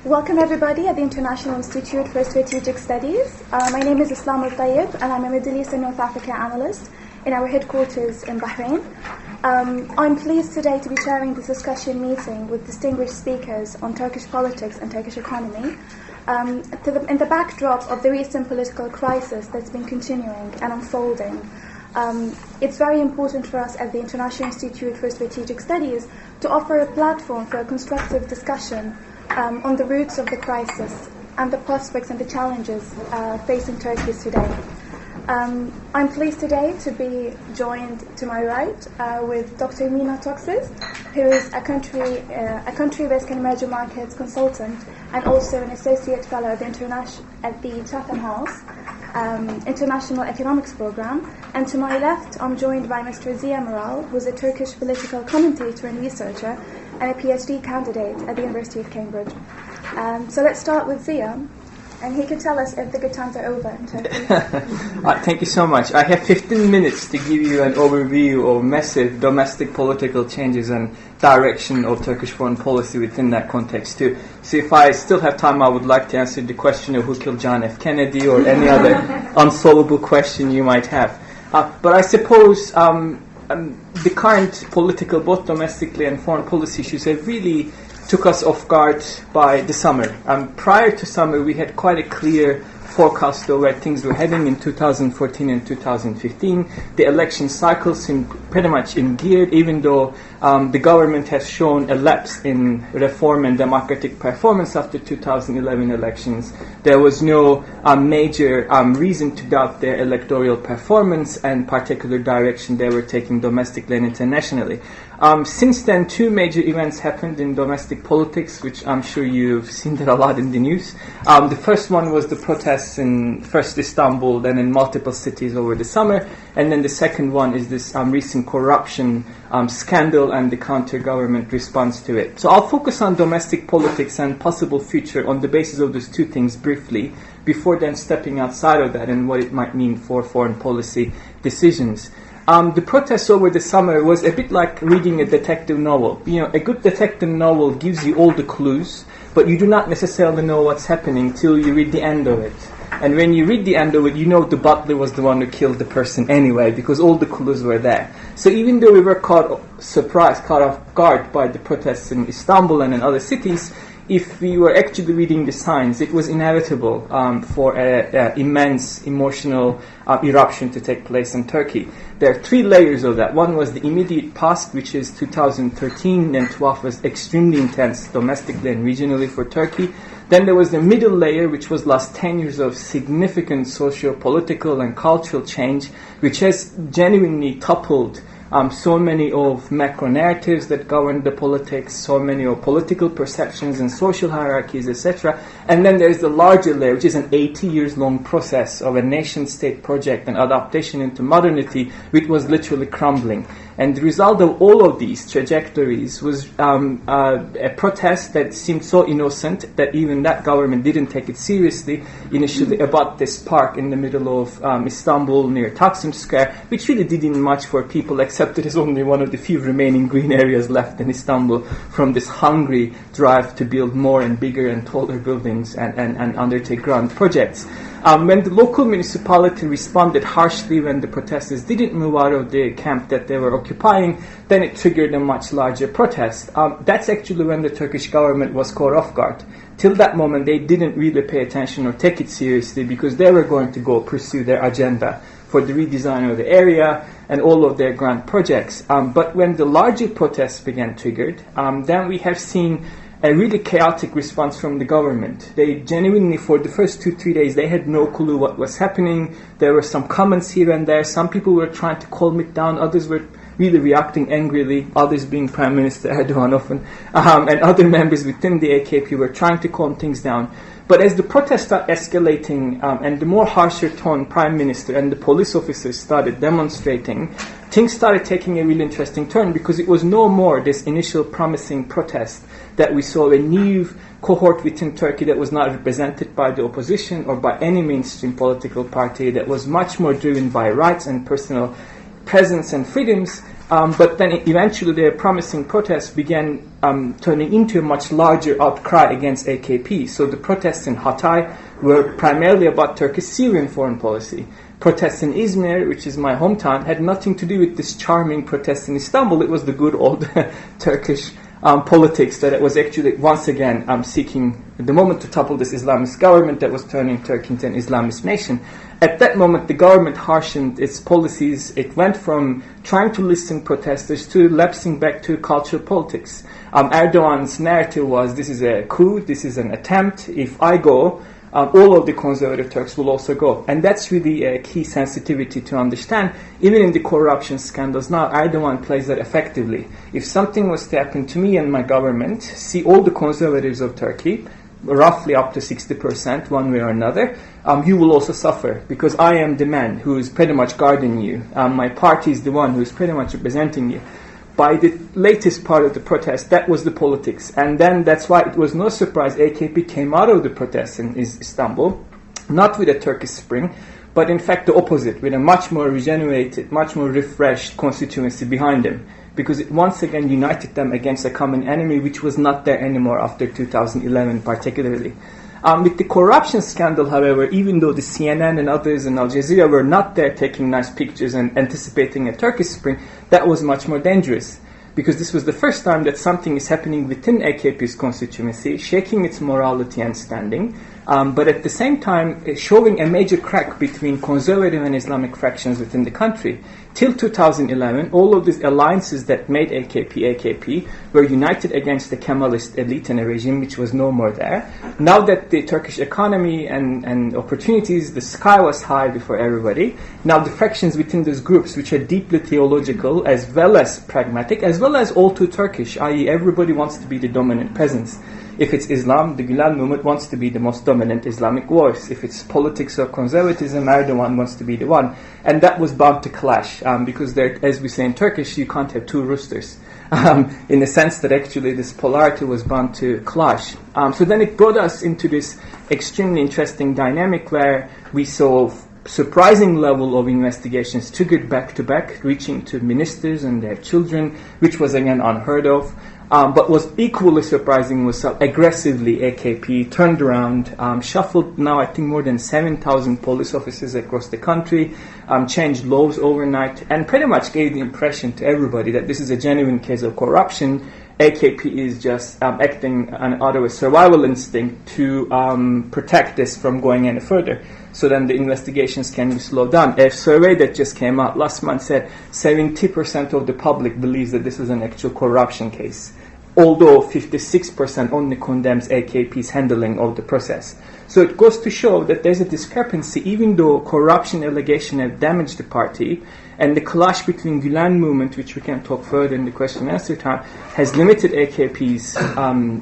Welcome everybody at the International Institute for Strategic Studies. My name is Islam Al-Tayyip and I'm a Middle East and North Africa analyst in our headquarters in Bahrain. I'm pleased today to be chairing this discussion meeting with distinguished speakers on Turkish politics and Turkish economy in the backdrop of the recent political crisis that's been continuing and unfolding. It's very important for us at the International Institute for Strategic Studies to offer a platform for a constructive discussion on the roots of the crisis and the prospects and the challenges facing Turkey today. I'm pleased today to be joined to my right with Dr. Mina Toksiz, who is a country-based and emerging markets consultant and also an associate fellow at the Chatham House International Economics Program. And to my left, I'm joined by Mr. Ziya Mural, who's a Turkish political commentator and researcher and a PhD candidate at the University of Cambridge. So let's start with Ziya, and he can tell us if the good times are over in Turkey. Thank you so much. I have 15 minutes to give you an overview of massive domestic political changes and direction of Turkish foreign policy within that context too. So if I still have time, I would like to answer the question of who killed John F. Kennedy or any other unsolvable question you might have. But I suppose the current political, both domestically and foreign policy issues have really took us off guard by the summer. Prior to summer, we had quite a clear forecast of where things were heading in 2014 and 2015. The election cycle seemed pretty much in gear, even though the government has shown a lapse in reform and democratic performance after 2011 elections. There was no major reason to doubt their electoral performance and particular direction they were taking domestically and internationally. Since then, two major events happened in domestic politics, which I'm sure you've seen that a lot in the news. The first one was the protests in first Istanbul, then in multiple cities over the summer. And then the second one is this recent corruption scandal and the counter-government response to it. So I'll focus on domestic politics and possible future on the basis of those two things briefly, before then stepping outside of that and what it might mean for foreign policy decisions. The protests over the summer was a bit like reading a detective novel. You know, a good detective novel gives you all the clues, but you do not necessarily know what's happening till you read the end of it. And when you read the end of it, you know the butler was the one who killed the person anyway, because all the clues were there. So even though we were caught off guard by the protests in Istanbul and in other cities, if we were actually reading the signs, it was inevitable for an immense emotional eruption to take place in Turkey. There are three layers of that. One was the immediate past, which is 2013 and 12 was extremely intense domestically and regionally for Turkey. Then there was the middle layer, which was last 10 years of significant socio-political and cultural change, which has genuinely toppled so many of macro narratives that govern the politics, so many of political perceptions and social hierarchies, etc. And then there's the larger layer, which is an 80 years long process of a nation-state project and adaptation into modernity, which was literally crumbling. And the result of all of these trajectories was a protest that seemed so innocent that even that government didn't take it seriously initially, about this park in the middle of Istanbul near Taksim Square, which really didn't much for people, except it is only one of the few remaining green areas left in Istanbul from this hungry drive to build more and bigger and taller buildings and undertake grand projects. When the local municipality responded harshly when the protesters didn't move out of the camp that they were occupying, then it triggered a much larger protest. That's actually when the Turkish government was caught off guard. Till that moment, they didn't really pay attention or take it seriously because they were going to go pursue their agenda for the redesign of the area and all of their grand projects. But when the larger protests began triggered, then we have seen a really chaotic response from the government. They genuinely, for the first 2-3 days, they had no clue what was happening. There were some comments here and there. Some people were trying to calm it down. Others were really reacting angrily, others being Prime Minister Erdogan often, and other members within the AKP were trying to calm things down. But as the protests started escalating and the more harsher tone Prime Minister and the police officers started demonstrating, things started taking a really interesting turn, because it was no more this initial promising protest that we saw a new cohort within Turkey that was not represented by the opposition or by any mainstream political party, that was much more driven by rights and personal presence and freedoms. But then eventually their promising protests began turning into a much larger outcry against AKP. So the protests in Hatay were primarily about Turkish-Syrian foreign policy. Protests in Izmir, which is my hometown, had nothing to do with this charming protest in Istanbul. It was the good old Turkish politics that it was actually once again seeking the moment to topple this Islamist government that was turning Turkey into an Islamist nation. At that moment, the government harshened its policies. It went from trying to listen protesters to lapsing back to cultural politics. Erdogan's narrative was, this is a coup, this is an attempt. If I go, all of the conservative Turks will also go. And that's really a key sensitivity to understand. Even in the corruption scandals now, Erdogan plays that effectively. If something was to happen to me and my government, see all the conservatives of Turkey, roughly up to 60%, one way or another, you will also suffer, because I am the man who is pretty much guarding you. My party is the one who is pretty much representing you. By the latest part of the protest, that was the politics. And then that's why it was no surprise AKP came out of the protests in Istanbul, not with a Turkish spring, but in fact the opposite, with a much more regenerated, much more refreshed constituency behind them. Because it once again united them against a common enemy which was not there anymore after 2011 particularly. With the corruption scandal, however, even though the CNN and others and Al Jazeera were not there taking nice pictures and anticipating a Turkish spring, that was much more dangerous. Because this was the first time that something is happening within AKP's constituency, shaking its morality and standing, but at the same time showing a major crack between conservative and Islamic fractions within the country. Till 2011, all of these alliances that made AKP were united against the Kemalist elite and a regime which was no more there. Now that the Turkish economy and opportunities, the sky was high before everybody, now the fractions within those groups, which are deeply theological as well as pragmatic, as well as all too Turkish, i.e. everybody wants to be the dominant presence. If it's Islam, the Gulen movement wants to be the most dominant Islamic voice. If it's politics or conservatism, Erdogan wants to be the one. And that was bound to clash, because there, as we say in Turkish, you can't have two roosters. In the sense that actually this polarity was bound to clash. So then it brought us into this extremely interesting dynamic where we saw surprising level of investigations triggered back to back, reaching to ministers and their children, which was again unheard of. But was equally surprising was how aggressively AKP turned around, shuffled now I think more than 7,000 police officers across the country, changed laws overnight, and pretty much gave the impression to everybody that this is a genuine case of corruption. AKP is just acting out of a survival instinct to protect this from going any further. So then the investigations can be slowed down. A survey that just came out last month said 70% of the public believes that this is an actual corruption case, although 56% only condemns AKP's handling of the process. So it goes to show that there's a discrepancy, even though corruption allegations have damaged the party, and the clash between Gulen movement, which we can talk further in the question and answer time, has limited AKP's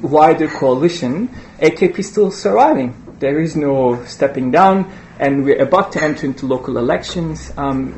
wider coalition. AKP is still surviving. There is no stepping down, and we're about to enter into local elections.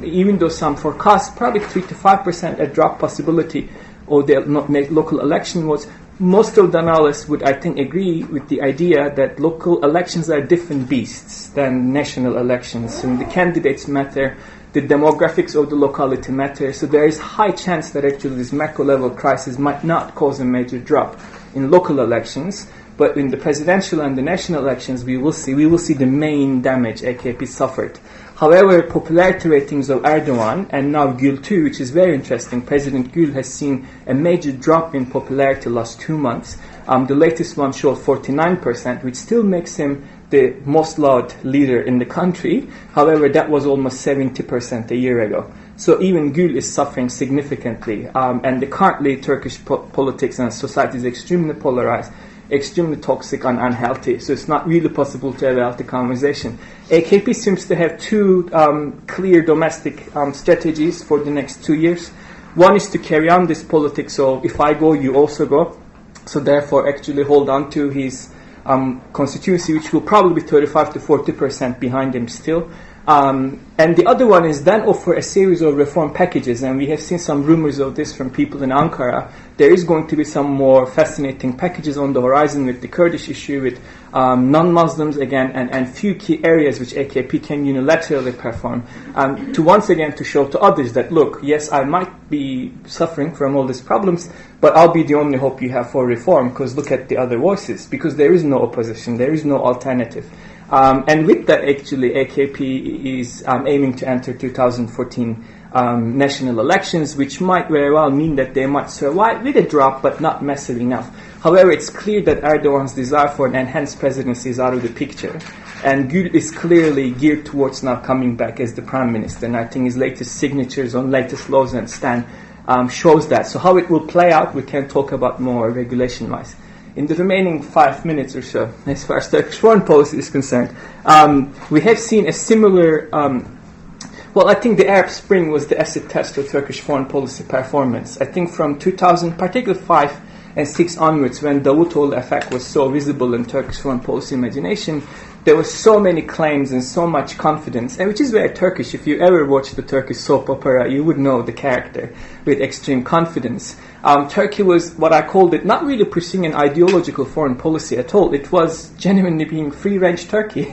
Even though some forecast probably 3 to 5% a drop possibility, or they'll not make local election votes, most of the analysts would, I think, agree with the idea that local elections are different beasts than national elections. And the candidates matter, the demographics of the locality matter, so there is high chance that actually this macro-level crisis might not cause a major drop in local elections. But in the presidential and the national elections, we will see the main damage AKP suffered. However, popularity ratings of Erdogan and now Gül too, which is very interesting. President Gül has seen a major drop in popularity last 2 months. The latest one showed 49%, which still makes him the most loved leader in the country. However, that was almost 70% a year ago. So even Gül is suffering significantly. And currently Turkish politics and society is extremely polarized, extremely toxic and unhealthy, so it's not really possible to have a healthy conversation. AKP seems to have two clear domestic strategies for the next 2 years. One is to carry on this politics of if I go, you also go, so therefore actually hold on to his constituency, which will probably be 35 to 40% behind him still. And the other one is then offer a series of reform packages, and we have seen some rumors of this from people in Ankara. There is going to be some more fascinating packages on the horizon with the Kurdish issue, with non-Muslims again, and few key areas which AKP can unilaterally perform, to once again to show to others that, look, yes, I might be suffering from all these problems, but I'll be the only hope you have for reform, because look at the other voices, because there is no opposition, there is no alternative. And with that, actually, AKP is aiming to enter 2014 national elections, which might very well mean that they might survive with a drop, but not massive enough. However, it's clear that Erdogan's desire for an enhanced presidency is out of the picture, and Gül is clearly geared towards now coming back as the prime minister. And I think his latest signatures on latest laws and stand shows that. So how it will play out, we can talk about more regulation-wise. In the remaining 5 minutes or so, as far as Turkish foreign policy is concerned, we have seen a similar, well, I think the Arab Spring was the acid test of Turkish foreign policy performance. I think from 2000, particularly 5 and 6 onwards, when Davutoğlu effect was so visible in Turkish foreign policy imagination, there were so many claims and so much confidence, and which is very Turkish. If you ever watched the Turkish soap opera, you would know the character with extreme confidence. Turkey was, what I called it, not really pursuing an ideological foreign policy at all. It was genuinely being free-range Turkey,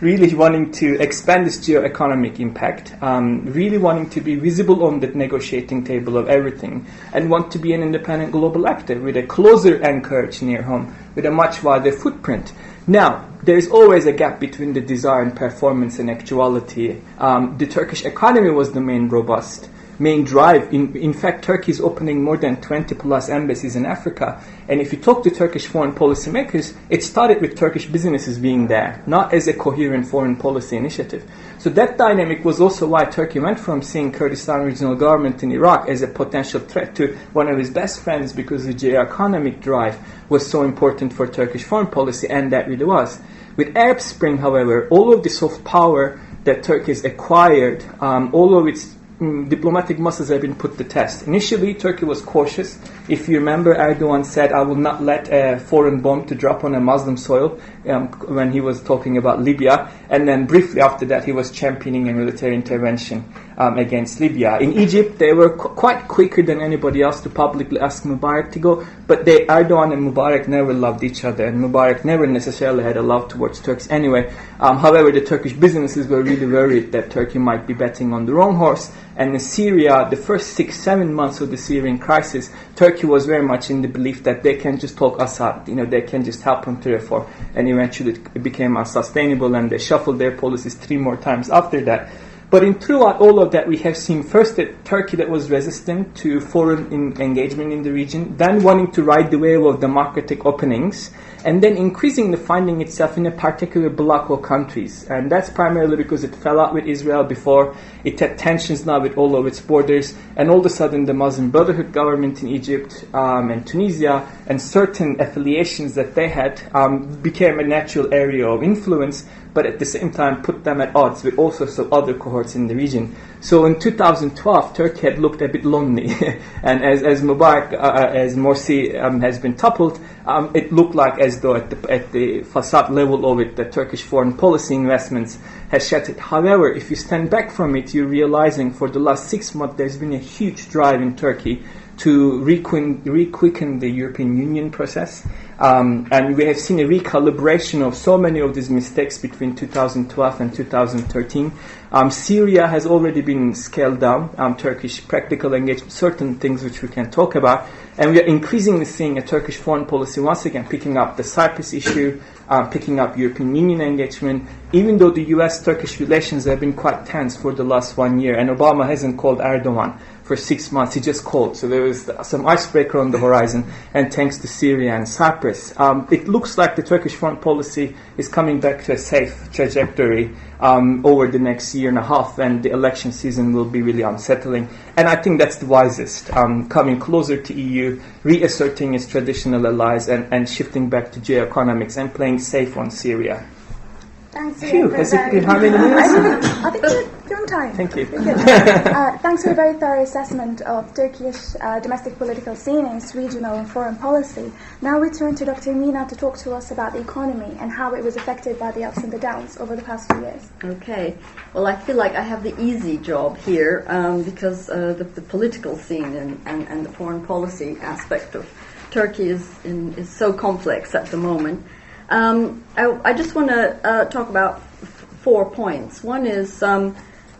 really wanting to expand its geo-economic impact, really wanting to be visible on the negotiating table of everything, and want to be an independent global actor with a closer anchorage near home, with a much wider footprint. Now, there is always a gap between the desire and performance and actuality. The Turkish economy was the main drive. In fact, Turkey is opening more than 20 plus embassies in Africa. And if you talk to Turkish foreign policy makers, it started with Turkish businesses being there, not as a coherent foreign policy initiative. So that dynamic was also why Turkey went from seeing Kurdistan regional government in Iraq as a potential threat to one of his best friends, because the geo-economic drive was so important for Turkish foreign policy, and that really was. With Arab Spring, however, all of the soft power that Turkey has acquired, all of its diplomatic muscles have been put to test. Initially, Turkey was cautious. If you remember, Erdogan said, I will not let a foreign bomb to drop on a Muslim soil when he was talking about Libya. And then briefly after that, he was championing a military intervention against Libya. In Egypt, they were quite quicker than anybody else to publicly ask Mubarak to go. But Erdogan and Mubarak never loved each other, and Mubarak never necessarily had a love towards Turks anyway. However, the Turkish businesses were really worried that Turkey might be betting on the wrong horse. And in Syria, the first 6-7 months of the Syrian crisis, Turkey was very much in the belief that they can just talk Assad, they can just help him to reform. And eventually it became unsustainable, and they shuffled their policies 3 more times after that. But throughout all of that, we have seen first that Turkey that was resistant to foreign engagement in the region, then wanting to ride the wave of democratic openings, and then increasingly finding itself in a particular bloc of countries. And that's primarily because it fell out with Israel before, it had tensions now with all of its borders, and all of a sudden the Muslim Brotherhood government in Egypt and Tunisia and certain affiliations that they had became a natural area of influence, but at the same time put them at odds with all sorts of other cohorts in the region. So in 2012, Turkey had looked a bit lonely, and as Mubarak, as Morsi has been toppled, it looked like as though at the facade level of it, the Turkish foreign policy investments has shattered. However, if you stand back from it, you're realizing for the last 6 months there's been a huge drive in Turkey to re-quicken the European Union process. And we have seen a recalibration of so many of these mistakes between 2012 and 2013. Syria has already been scaled down, Turkish practical engagement, certain things which we can talk about. And we are increasingly seeing a Turkish foreign policy once again picking up the Cyprus issue, picking up European Union engagement, even though the US-Turkish relations have been quite tense for the last 1 year, and Obama hasn't called Erdogan for 6 months. He just called. So there was some icebreaker on the horizon, and thanks to Syria and Cyprus, it looks like the Turkish foreign policy is coming back to a safe trajectory over the next year and a half, and the election season will be really unsettling. And I think that's the wisest, coming closer to EU, reasserting its traditional allies, and shifting back to geoeconomics and playing safe on Syria. Thanks Phew, again has for it been how many minutes? I think you're on time. Thank you. Good. Thanks for a very thorough assessment of Turkish domestic political scene and its regional and foreign policy. Now we turn to Dr. Mina to talk to us about the economy and how it was affected by the ups and the downs over the past few years. Okay. Well, I feel like I have the easy job here because the political scene and the foreign policy aspect of Turkey is so complex at the moment. I just want to talk about 4 points. One is,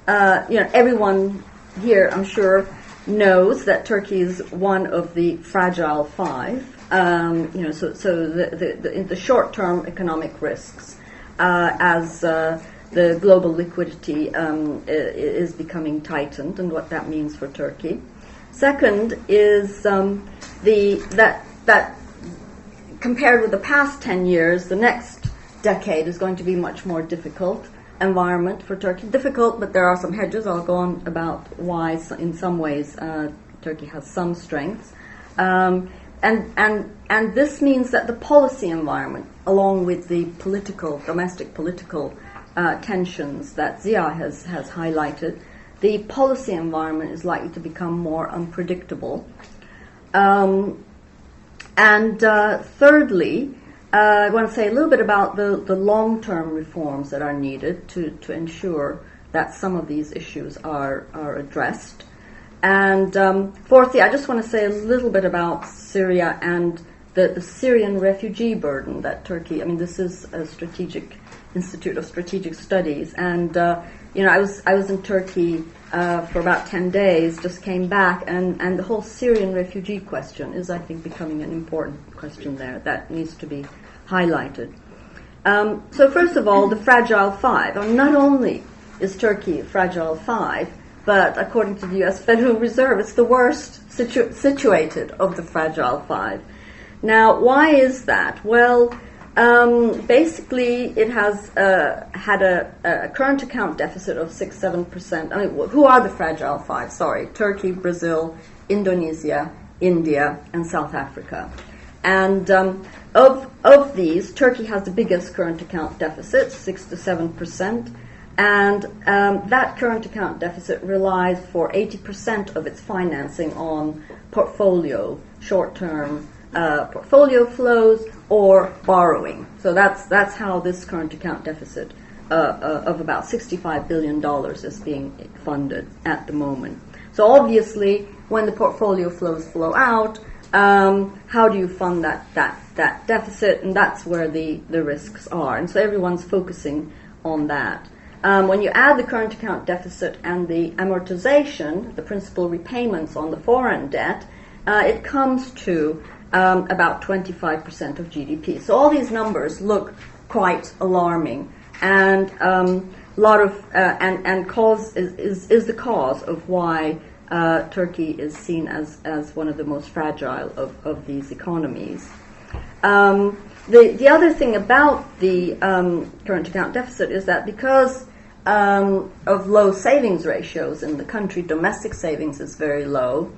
everyone here, I'm sure, knows that Turkey is one of the fragile five. In the short-term economic risks, as the global liquidity is becoming tightened, and what that means for Turkey. Second is that compared with the past 10 years, the next decade is going to be much more difficult environment for Turkey. Difficult, but there are some hedges. I'll go on about why, in some ways, Turkey has some strengths. And this means that the policy environment, along with the domestic political tensions that Zia has highlighted, the policy environment is likely to become more unpredictable. Thirdly, I want to say a little bit about the long-term reforms that are needed to ensure that some of these issues are addressed. And fourthly, I just want to say a little bit about Syria and the Syrian refugee burden that Turkey, this is a strategic Institute of Strategic Studies, and I was in Turkey for about 10 days, just came back, and the whole Syrian refugee question is, I think, becoming an important question there that needs to be highlighted. So first of all, the fragile five. Not only is Turkey a fragile five, but according to the U.S. Federal Reserve, it's the worst situated of the fragile five. Now, why is that? Well, basically, it has had a current account deficit of 6-7%. Who are the fragile five? Sorry, Turkey, Brazil, Indonesia, India, and South Africa. And of these, Turkey has the biggest current account deficit, 6 to 7%. And that current account deficit relies for 80% of its financing on short-term portfolio flows or borrowing. So that's how this current account deficit of about $65 billion is being funded at the moment. So obviously, when the portfolio flows flow out, how do you fund that deficit? And that's where the risks are. And so everyone's focusing on that. When you add the current account deficit and the amortization, the principal repayments on the foreign debt, it comes to about 25% of GDP. So all these numbers look quite alarming, and cause is the cause of why Turkey is seen as one of the most fragile of these economies. The other thing about the current account deficit is that because of low savings ratios in the country, domestic savings is very low.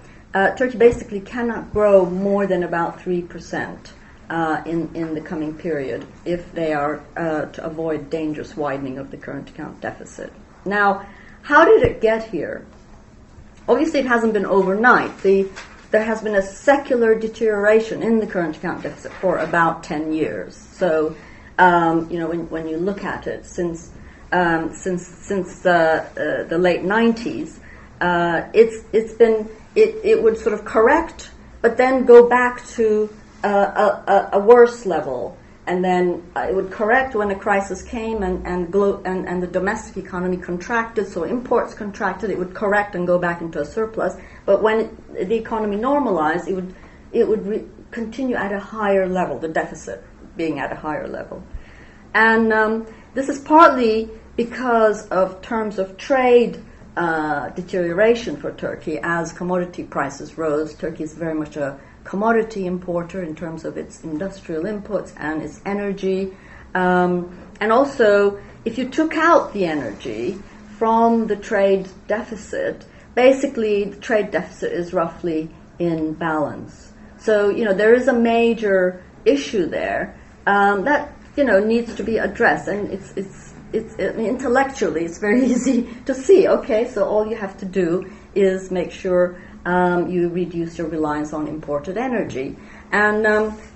Turkey basically cannot grow more than about 3% in the coming period if they are to avoid dangerous widening of the current account deficit. Now, how did it get here? Obviously, it hasn't been overnight. There has been a secular deterioration in the current account deficit for about 10 years. So, when you look at it, since the late 90s, it would sort of correct, but then go back to a worse level, and then it would correct when a crisis came and the domestic economy contracted, so imports contracted. It would correct and go back into a surplus. But when the economy normalized, it would continue at a higher level, the deficit being at a higher level, and this is partly because of terms of trade deterioration for Turkey as commodity prices rose. Turkey is very much a commodity importer in terms of its industrial inputs and its energy. And also, if you took out the energy from the trade deficit, basically the trade deficit is roughly in balance. So, there is a major issue there that, needs to be addressed. And I mean, intellectually it's very easy to see. Okay, so all you have to do is make sure you reduce your reliance on imported energy. And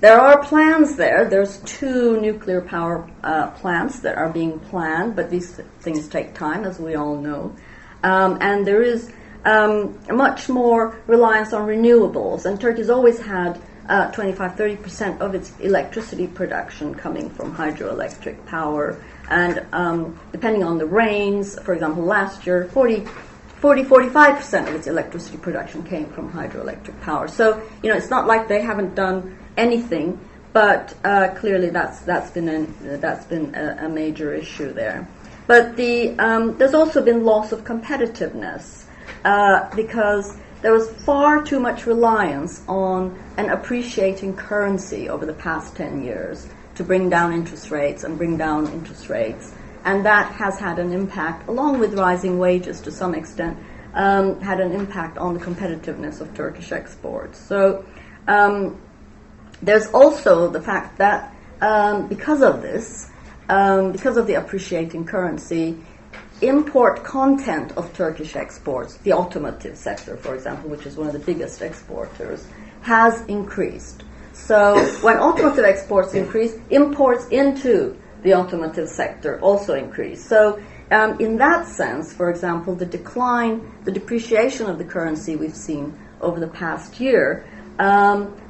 there are plans there. There's 2 nuclear power plants that are being planned, but these things take time, as we all know. And there is much more reliance on renewables. And Turkey's always had 25-30% of its electricity production coming from hydroelectric power. And depending on the rains, for example, last year, 40-45% of its electricity production came from hydroelectric power. So, it's not like they haven't done anything, but clearly that's been a major issue there. But there's also been loss of competitiveness because there was far too much reliance on an appreciating currency over the past 10 years to bring down interest rates. And that has had an impact, along with rising wages to some extent, had an impact on the competitiveness of Turkish exports. So there's also the fact that because of this, because of the appreciating currency, import content of Turkish exports, the automotive sector, for example, which is one of the biggest exporters, has increased. So when automotive exports increase, imports into the automotive sector also increase. So in that sense, for example, the depreciation of the currency we've seen over the past year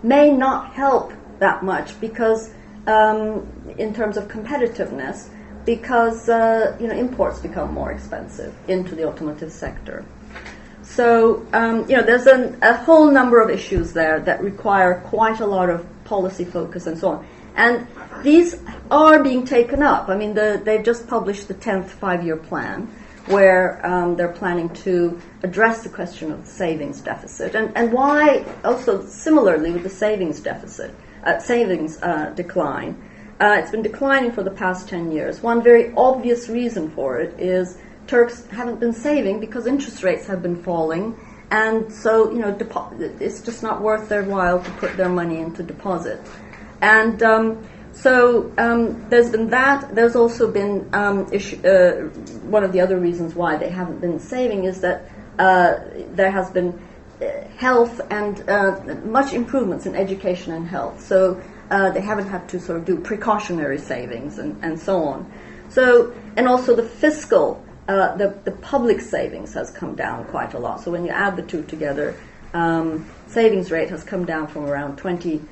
may not help that much because in terms of competitiveness, because imports become more expensive into the automotive sector. So there's a whole number of issues there that require quite a lot of policy focus and so on. And these are being taken up. I mean, they've just published the 10th five-year plan, where they're planning to address the question of the savings deficit, and why also similarly with the savings deficit, decline. It's been declining for the past 10 years. One very obvious reason for it is Turks haven't been saving because interest rates have been falling, and so it's just not worth their while to put their money into deposit. And so there's been that. There's also been one of the other reasons why they haven't been saving is that there has been health and much improvements in education and health. So they haven't had to sort of do precautionary savings and so on. So, and also the fiscal, the public savings has come down quite a lot. So when you add the two together, savings rate has come down from around 20%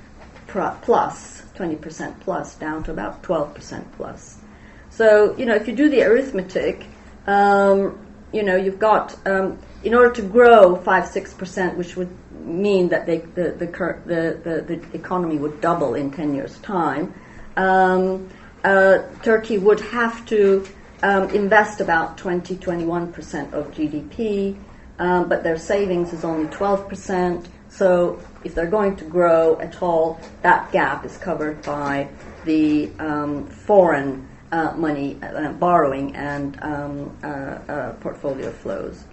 plus down to about 12% plus. So, if you do the arithmetic, you've got, in order to grow 5-6%, which would mean that the economy would double in 10 years' time, Turkey would have to invest about 20-21% of GDP, but their savings is only 12%. So if they're going to grow at all, that gap is covered by the foreign money borrowing and portfolio flows.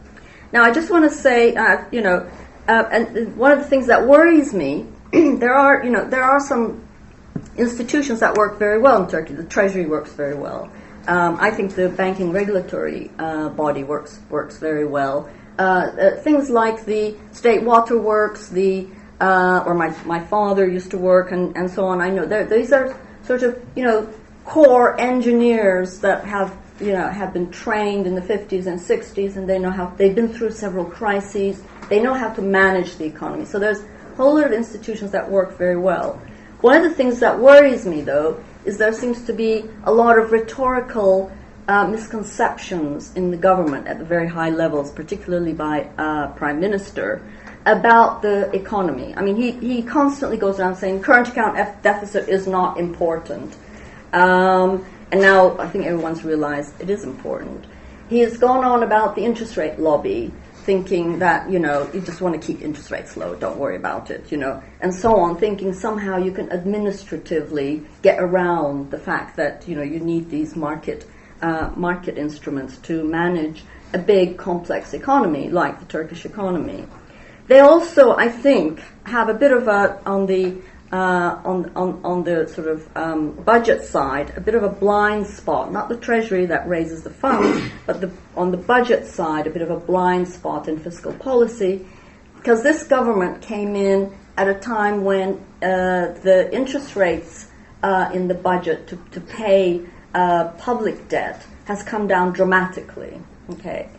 Now, I just want to say, and one of the things that worries me, there are some institutions that work very well in Turkey. The Treasury works very well. I think the banking regulatory body works very well. Things like the state waterworks, where my father used to work, and so on. I know these are sort of core engineers that have been trained in the 50s and 60s, and they know how they've been through several crises. They know how to manage the economy. So there's a whole lot of institutions that work very well. One of the things that worries me, though, is there seems to be a lot of rhetorical misconceptions in the government at the very high levels, particularly by Prime Minister, about the economy. I mean, he constantly goes around saying current account deficit is not important. And now I think everyone's realized it is important. He has gone on about the interest rate lobby, thinking that, you just want to keep interest rates low, don't worry about it, and so on, thinking somehow you can administratively get around the fact that, you need these market instruments to manage a big, complex economy like the Turkish economy. They also, I think, have a bit of on the on the sort of budget side, a bit of a blind spot, not the Treasury that raises the funds, but on the budget side, a bit of a blind spot in fiscal policy, because this government came in at a time when the interest rates in the budget to pay public debt has come down dramatically, okay?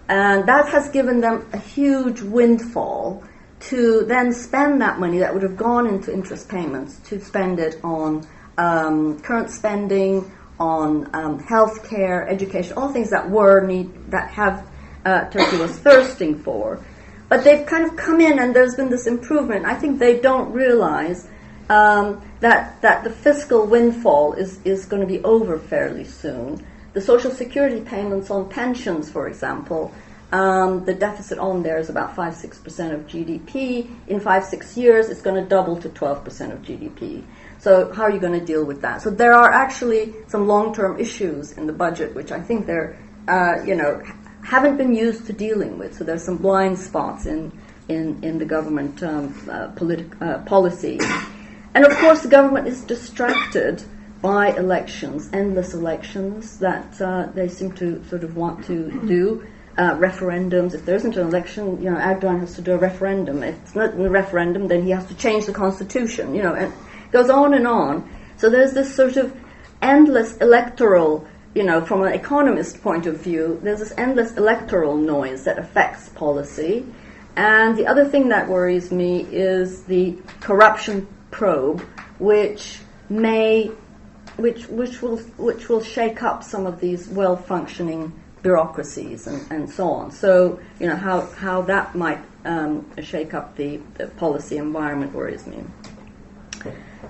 And that has given them a huge windfall to then spend that money that would have gone into interest payments, to spend it on current spending, on health care, education, all things that Turkey was thirsting for. But they've kind of come in and there's been this improvement. I think they don't realize that the fiscal windfall is going to be over fairly soon. The Social Security payments on pensions, for example, the deficit on there is about 5-6% of GDP. In 5-6 years, it's going to double to 12% of GDP. So how are you going to deal with that? So there are actually some long-term issues in the budget, which I think they're, haven't been used to dealing with. So there's some blind spots in the government policy. And of course, the government is distracted by elections, endless elections that they seem to sort of want to do. Referendums. If there isn't an election, Erdogan has to do a referendum. If it's not a referendum, then he has to change the constitution, and it goes on and on. So there's this sort of endless electoral, from an economist point of view, there's this endless electoral noise that affects policy. And the other thing that worries me is the corruption probe, which will shake up some of these well-functioning bureaucracies and so on. So, how that might shake up the policy environment worries me.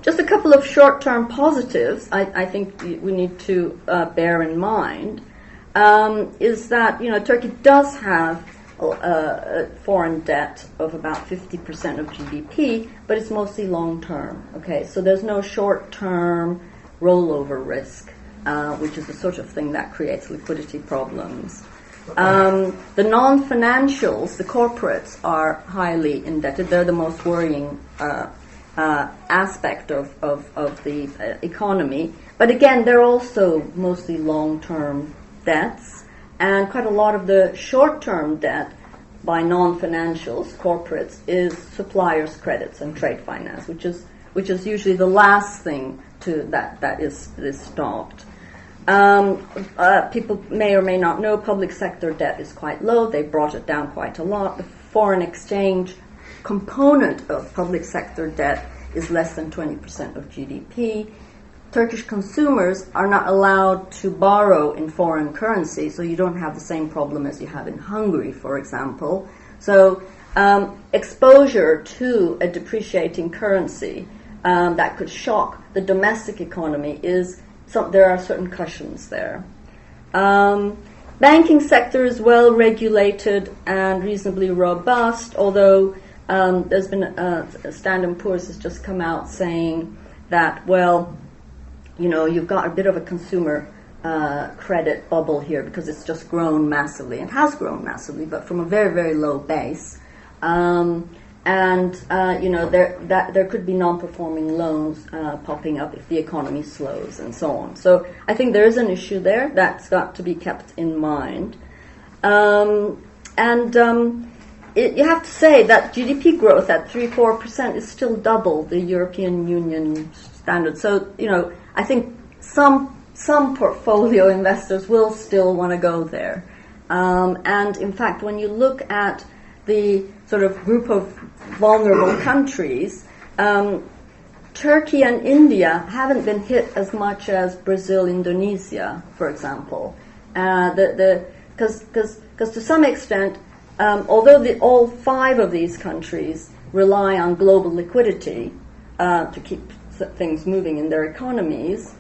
Just a couple of short-term positives I think we need to bear in mind is that, Turkey does have a foreign debt of about 50% of GDP, but it's mostly long-term. Okay, so there's no short-term rollover risk. Which is the sort of thing that creates liquidity problems. The non-financials, the corporates, are highly indebted. They're the most worrying aspect of the economy. But again, they're also mostly long-term debts, and quite a lot of the short-term debt by non-financials, corporates, is suppliers' credits and trade finance, which is usually the last thing that is stopped. People may or may not know public sector debt is quite low. They brought it down quite a lot. The foreign exchange component of public sector debt is less than 20% of GDP. Turkish consumers are not allowed to borrow in foreign currency, so you don't have the same problem as you have in Hungary, for example. So exposure to a depreciating currency that could shock the domestic economy there are certain cushions there. Banking sector is well regulated and reasonably robust, although there's been Standard & Poor's has just come out saying that, you've got a bit of a consumer credit bubble here because it's just grown massively. It has grown massively, but from a very, very low base. There could be non-performing loans popping up if the economy slows and so on. So I think there is an issue there that's got to be kept in mind. You have to say that GDP growth at 3-4% is still double the European Union standard. So, I think some portfolio investors will still want to go there. And in fact, when you look at the sort of group of vulnerable countries, Turkey and India haven't been hit as much as Brazil, Indonesia, for example. Because to some extent, although all 5 of these countries rely on global liquidity to keep things moving in their economies,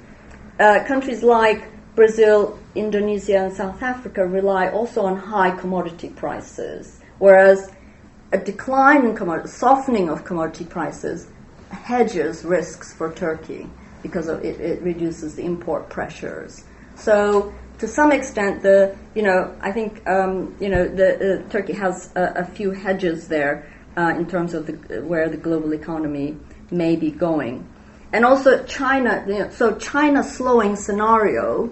countries like Brazil, Indonesia, and South Africa rely also on high commodity prices, whereas a decline in softening of commodity prices hedges risks for Turkey because it reduces the import pressures. So to some extent, I think Turkey has a few hedges there in terms of where the global economy may be going. And also China, so China's slowing scenario,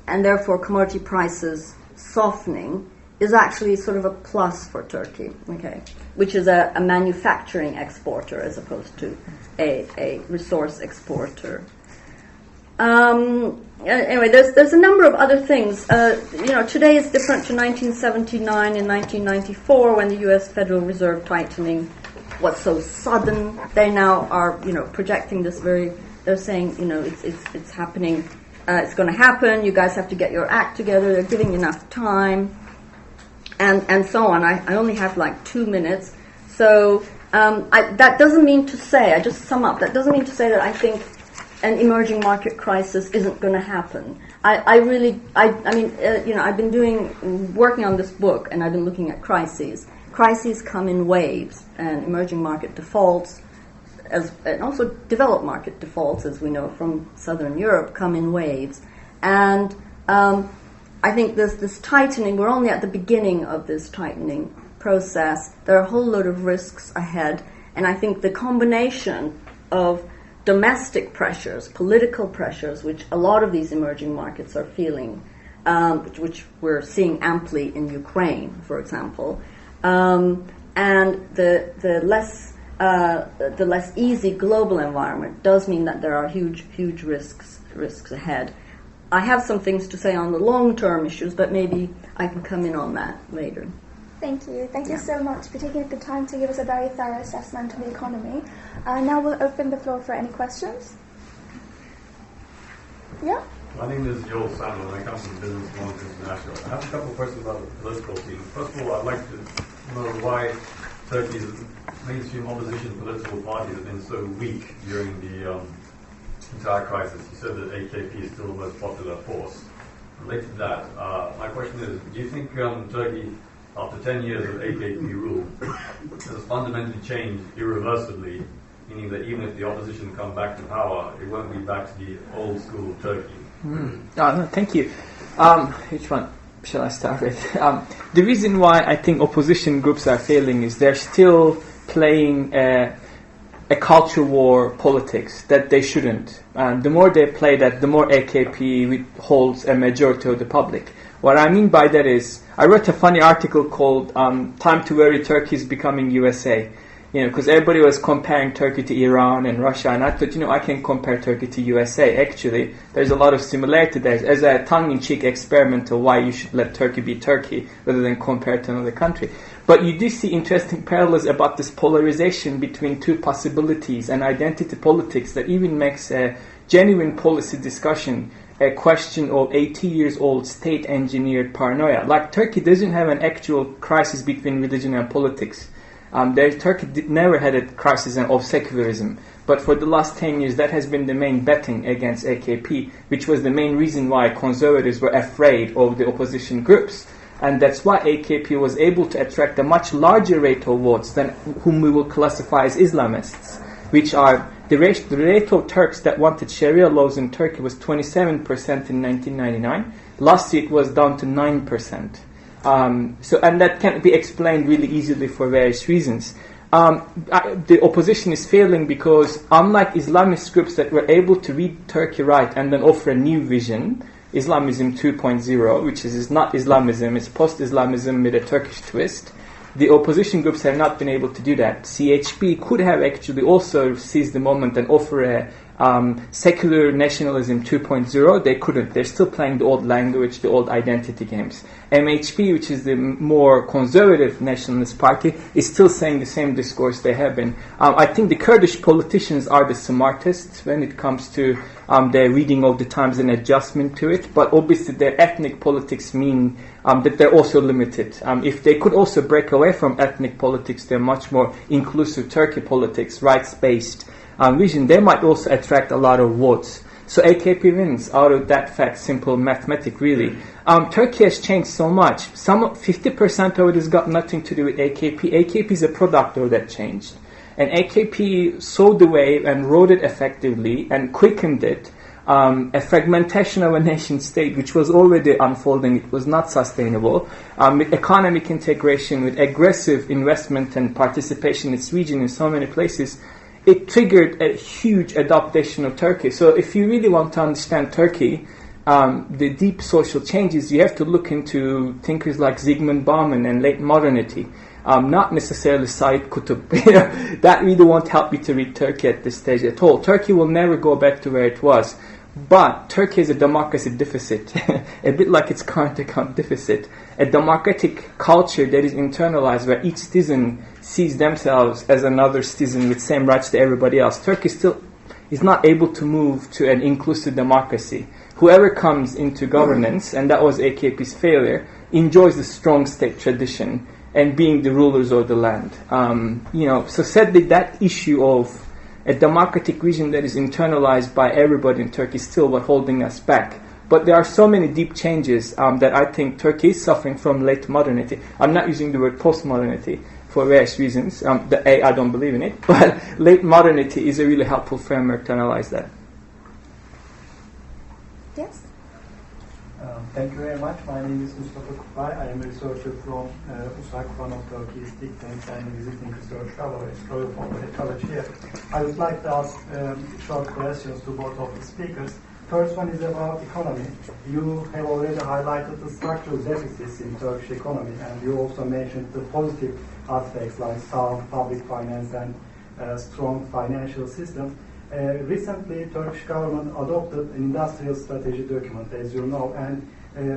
and therefore commodity prices softening, is actually sort of a plus for Turkey, okay, which is a manufacturing exporter as opposed to a resource exporter. Anyway, there's a number of other things. Today is different to 1979 and 1994 when the U.S. Federal Reserve tightening was so sudden. They now are, projecting this they're saying, it's happening, it's going to happen. You guys have to get your act together. They're giving enough time, and so on. I only have like 2 minutes, so that doesn't mean to say. I just sum up. That doesn't mean to say that I think an emerging market crisis isn't going to happen. I've been working on this book, and I've been looking at crises. Crises come in waves, and emerging market defaults, and also developed market defaults, as we know from Southern Europe, come in waves. And I think this tightening, we're only at the beginning of this tightening process. There are a whole load of risks ahead, and I think the combination of domestic pressures, political pressures, which a lot of these emerging markets are feeling, which we're seeing amply in Ukraine, for example, and the less easy global environment does mean that there are huge risks ahead. I have some things to say on the long-term issues, but maybe I can come in on that later. Thank you. Thank you so much for taking the time to give us a very thorough assessment of the economy. Now we'll open the floor for any questions. Yeah? My name is Joel Samuel, and I come from Business Loans International. I have a couple of questions about the political scene. First of all, I'd like to know why Turkey's mainstream opposition political parties have been so weak during the entire crisis. You said that AKP is still the most popular force. Related to that, my question is, do you think Turkey, after 10 years of AKP rule, has fundamentally changed irreversibly, meaning that even if the opposition come back to power, it won't be back to the old school Turkey? No, thank you. Which one shall I start with? The reason why I think opposition groups are failing is they're still playing a culture war politics that they shouldn't. And the more they play that, the more AKP holds a majority of the public. What I mean by that is, I wrote a funny article called Time to Worry, Turkey is Becoming USA. Because everybody was comparing Turkey to Iran and Russia, and I thought, I can compare Turkey to USA. Actually, there's a lot of similarity there. As a tongue-in-cheek experiment of why you should let Turkey be Turkey rather than compare it to another country. But you do see interesting parallels about this polarization between two possibilities and identity politics that even makes a genuine policy discussion a question of 80 years old state-engineered paranoia. Like Turkey doesn't have an actual crisis between religion and politics. Turkey never had a crisis of secularism, but for the last 10 years that has been the main betting against AKP, which was the main reason why conservatives were afraid of the opposition groups. And that's why AKP was able to attract a much larger rate of votes than whom we will classify as Islamists, which are the rate of Turks that wanted Sharia laws in Turkey was 27% in 1999. Last year it was down to 9%. And that can be explained really easily for various reasons. The opposition is failing because, unlike Islamist groups that were able to read Turkey right and then offer a new vision, Islamism 2.0, which is not Islamism, it's post-Islamism with a Turkish twist, the opposition groups have not been able to do that. CHP could have actually also seized the moment and offer a secular nationalism 2.0. They couldn't. They're still playing the old language, the old identity games. MHP, which is the more conservative nationalist party, is still saying the same discourse they have been. I think the Kurdish politicians are the smartest when it comes to their reading of the times and adjustment to it, but obviously their ethnic politics mean that they're also limited. If they could also break away from ethnic politics, they're much more inclusive Turkey politics, rights-based vision, they might also attract a lot of votes. So AKP wins out of that fact, simple mathematic really. Turkey has changed so much. 50% of it has got nothing to do with AKP. AKP is a product of that change. And AKP saw the wave and rode it effectively and quickened it. A fragmentation of a nation state which was already unfolding, it was not sustainable. With economic integration, with aggressive investment and participation in its region in so many places, it triggered a huge adaptation of Turkey. So if you really want to understand Turkey, the deep social changes, you have to look into thinkers like Zygmunt Bauman and late modernity, not necessarily Said Qutb. That really won't help you to read Turkey at this stage at all. Turkey will never go back to where it was. But Turkey has a democracy deficit, a bit like its current account deficit. A democratic culture that is internalized, where each citizen sees themselves as another citizen with same rights to everybody else. Turkey still is not able to move to an inclusive democracy. Whoever comes into governance, and that was AKP's failure, enjoys the strong state tradition and being the rulers of the land. So sadly, that issue of a democratic regime that is internalized by everybody in Turkey is still what holding us back. But there are so many deep changes that I think Turkey is suffering from late modernity. I'm not using the word postmodernity for various reasons. I don't believe in it, but late modernity is a really helpful framework to analyze that. Yes? Thank you very much. My name is Mustafa Kupay. I am a researcher from USAC, one of Turkey's think tanks, and visiting research fellow at Royal College here. I would like to ask short questions to both of the speakers. First one is about economy. You have already highlighted the structural deficits in Turkish economy, and you also mentioned the positive aspects like sound public finance and strong financial system. Recently, Turkish government adopted an industrial strategy document, as you know, and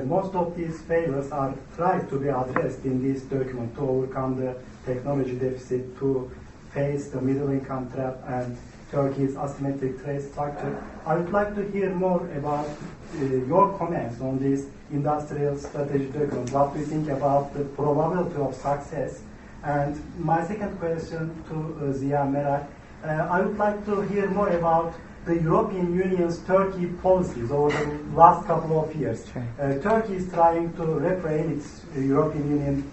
most of these failures are tried to be addressed in this document to overcome the technology deficit, to face the middle income trap and Turkey's asymmetric trade structure. I would like to hear more about your comments on this industrial strategy document. What do you think about the probability of success? And my second question to Ziya Meral, I would like to hear more about the European Union's Turkey policies over the last couple of years. Turkey is trying to refrain its European Union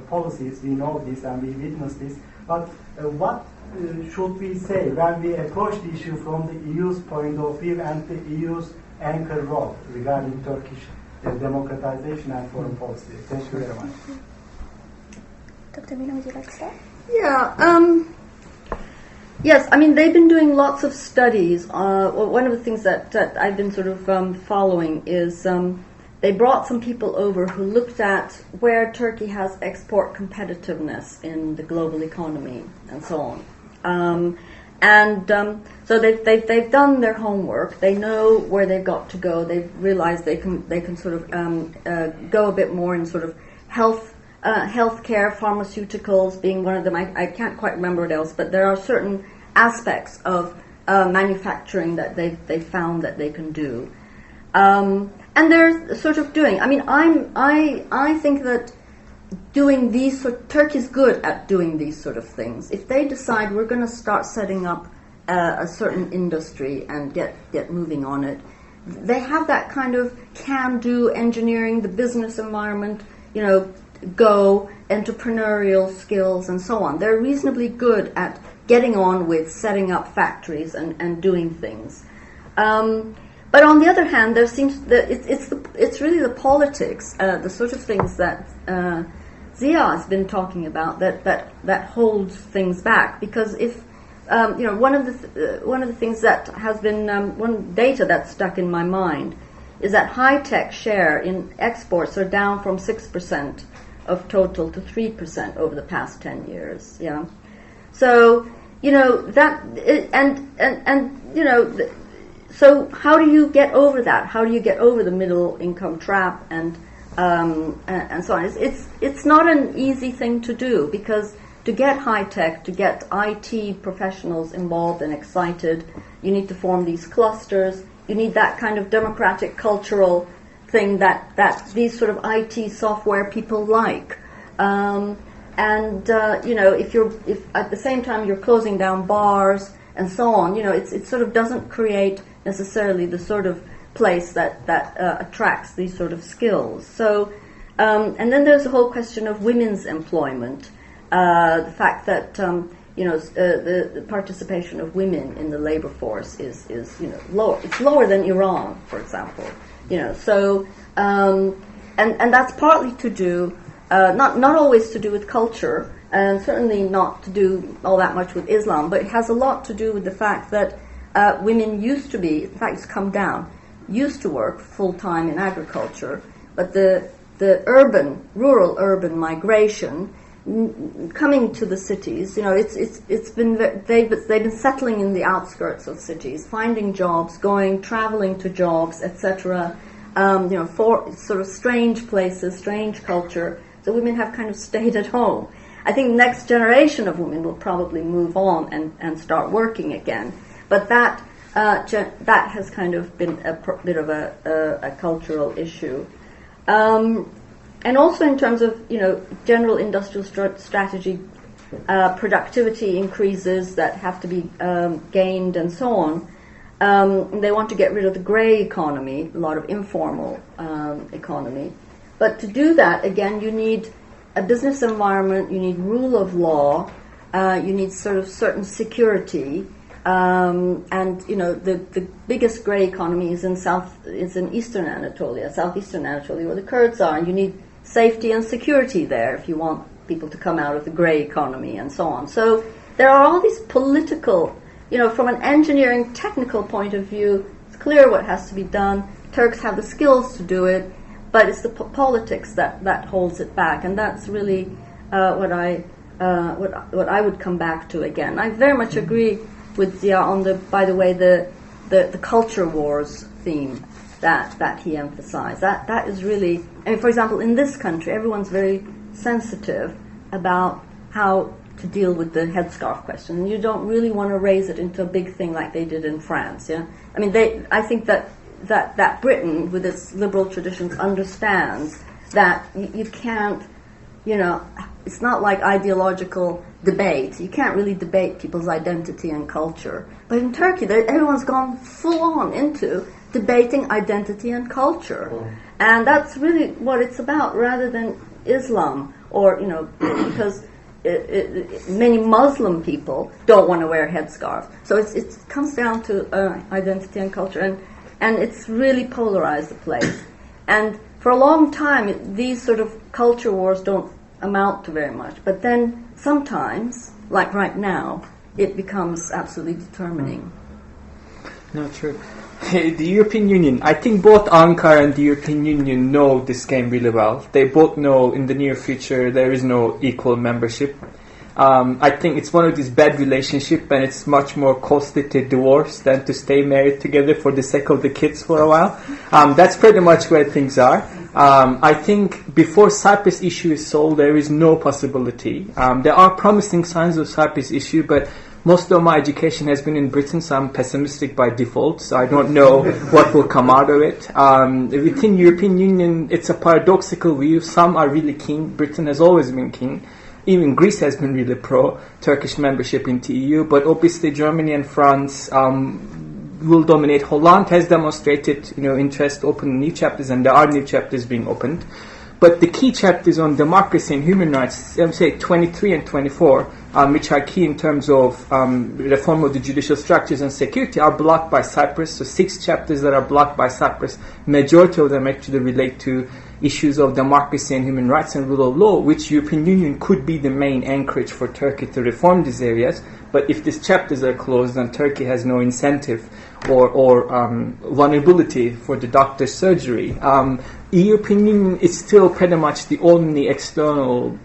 policies. We know this and we witness this. But what should we say when we approach the issue from the EU's point of view and the EU's anchor role regarding Turkish democratization and foreign policy? Thank you very much. Dr. Mina, would you like to start? Yeah. Yes, I mean, they've been doing lots of studies. One of the things that I've been sort of following is they brought some people over who looked at where Turkey has export competitiveness in the global economy and so on. So they've done their homework. They know where they've got to go. They've realized they can sort of go a bit more in sort of healthcare, pharmaceuticals being one of them. I can't quite remember what else, but there are certain aspects of manufacturing that they found that they can do, and they're sort of doing. I mean, I think that doing these Turkey's good at doing these sort of things. If they decide we're going to start setting up a certain industry and get moving on it, they have that kind of can-do engineering, the business environment, go entrepreneurial skills and so on. They're reasonably good at getting on with setting up factories and doing things. But on the other hand, there seems that it's really the politics, the sort of things that Ziya has been talking about that holds things back. Because if one of the things that has been one data that's stuck in my mind is that high-tech share in exports are down from 6% of total to 3% over the past 10 years. Yeah, so so how do you get over that? How do you get over the middle income trap and so on? It's not an easy thing to do, because to get high tech, to get IT professionals involved and excited, you need to form these clusters. You need that kind of democratic cultural thing that these sort of IT software people like. If at the same time you're closing down bars and so on, it sort of doesn't create necessarily the sort of place that attracts these sort of skills. So, and then there's the whole question of women's employment, the fact that the participation of women in the labor force is lower. It's lower than Iran, for example. So and that's partly to do not always to do with culture and certainly not to do all that much with Islam, but it has a lot to do with the fact that women used to be, in fact it's come down, used to work full-time in agriculture, but the rural urban migration coming to the cities, it's been they've been settling in the outskirts of cities, finding jobs, traveling to jobs, etc. For sort of strange places, strange culture. So women have kind of stayed at home. I think the next generation of women will probably move on and start working again. But that has kind of been a bit of a cultural issue. And also in terms of, general industrial strategy, productivity increases that have to be gained and so on. They want to get rid of the grey economy, a lot of informal economy. But to do that, again, you need a business environment, you need rule of law, you need sort of certain security. And the biggest grey economy is in eastern Anatolia, southeastern Anatolia, where the Kurds are, and you need safety and security there if you want people to come out of the grey economy and so on. So there are all these political, from an engineering technical point of view, it's clear what has to be done. Turks have the skills to do it, but it's the politics that holds it back, and that's really what I would come back to again. I very much agree with by the way, the culture wars theme that he emphasized. That is really, for example, in this country, everyone's very sensitive about how to deal with the headscarf question. And you don't really want to raise it into a big thing like they did in France. Yeah, I think that Britain, with its liberal traditions, understands that you can't, it's not like ideological debate. You can't really debate people's identity and culture. But in Turkey, everyone's gone full on into debating identity and culture. And that's really what it's about, rather than Islam, or, because many Muslim people don't want to wear headscarves. So it comes down to identity and culture, and it's really polarized the place. And for a long time, these sort of culture wars don't amount to very much. But then sometimes, like right now, it becomes absolutely determining. No, true. The European Union, I think both Ankara and the European Union know this game really well. They both know in the near future there is no equal membership. I think it's one of these bad relationships, and it's much more costly to divorce than to stay married together for the sake of the kids for a while. That's pretty much where things are. I think before Cyprus issue is solved, there is no possibility. There are promising signs of Cyprus issue, but most of my education has been in Britain, so I'm pessimistic by default, so I don't know what will come out of it. Within European Union, it's a paradoxical view. Some are really keen. Britain has always been keen. Even Greece has been really pro-Turkish membership into EU, but obviously Germany and France will dominate. Holland has demonstrated, interest, open new chapters, and there are new chapters being opened. But the key chapters on democracy and human rights, I would say 23 and 24, which are key in terms of reform of the judicial structures and security, are blocked by Cyprus. So 6 chapters that are blocked by Cyprus, majority of them actually relate to issues of democracy and human rights and rule of law, which European Union could be the main anchorage for Turkey to reform these areas. But if these chapters are closed, then Turkey has no incentive or vulnerability for the doctor's surgery. European Union is still pretty much the only external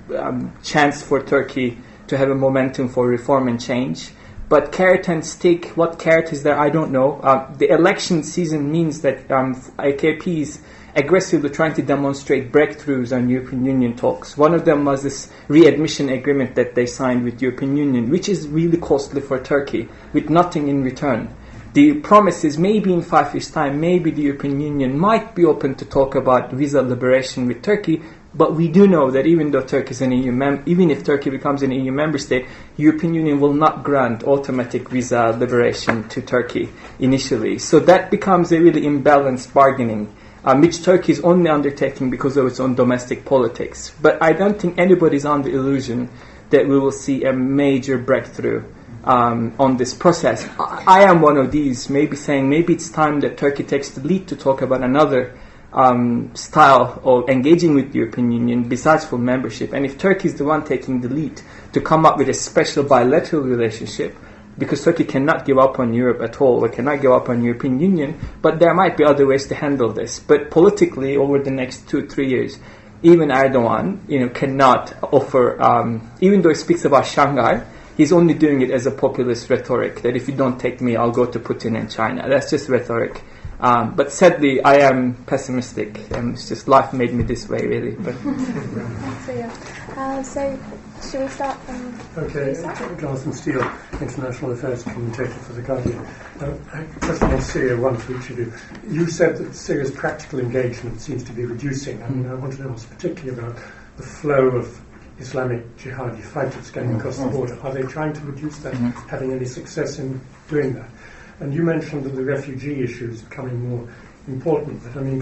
chance for Turkey to have a momentum for reform and change. But carrot and stick, what carrot is there, I don't know. The election season means that AKP is aggressively trying to demonstrate breakthroughs on European Union talks. One of them was this readmission agreement that they signed with European Union, which is really costly for Turkey, with nothing in return. The promise is maybe in 5 years' time, maybe the European Union might be open to talk about visa liberation with Turkey, but we do know that even though Turkey is an EU even if Turkey becomes an EU member state, European Union will not grant automatic visa liberation to Turkey initially. So that becomes a really imbalanced bargaining, which Turkey is only undertaking because of its own domestic politics. But I don't think anybody's on the illusion that we will see a major breakthrough on this process. I am one of these, maybe saying maybe it's time that Turkey takes the lead to talk about another style of engaging with the European Union besides full membership. And if Turkey is the one taking the lead to come up with a special bilateral relationship, because Turkey cannot give up on Europe at all, or cannot give up on European Union, but there might be other ways to handle this. But politically, over the next 2-3 years, even Erdogan, cannot offer, even though he speaks about Shanghai, he's only doing it as a populist rhetoric, that if you don't take me, I'll go to Putin and China. That's just rhetoric. But sadly, I am pessimistic, and it's just life made me this way, really. But So, yeah. So, should we start from Okay, Jonathan Steele, International Affairs Commentator for The Guardian. Question on Syria, one for each of you. You said that Syria's practical engagement seems to be reducing. I mean, I want to know what's particularly about the flow of Islamic jihadi fighters going across the border. Are they trying to reduce that, having any success in doing that? And you mentioned that the refugee issue is becoming more important, but I mean,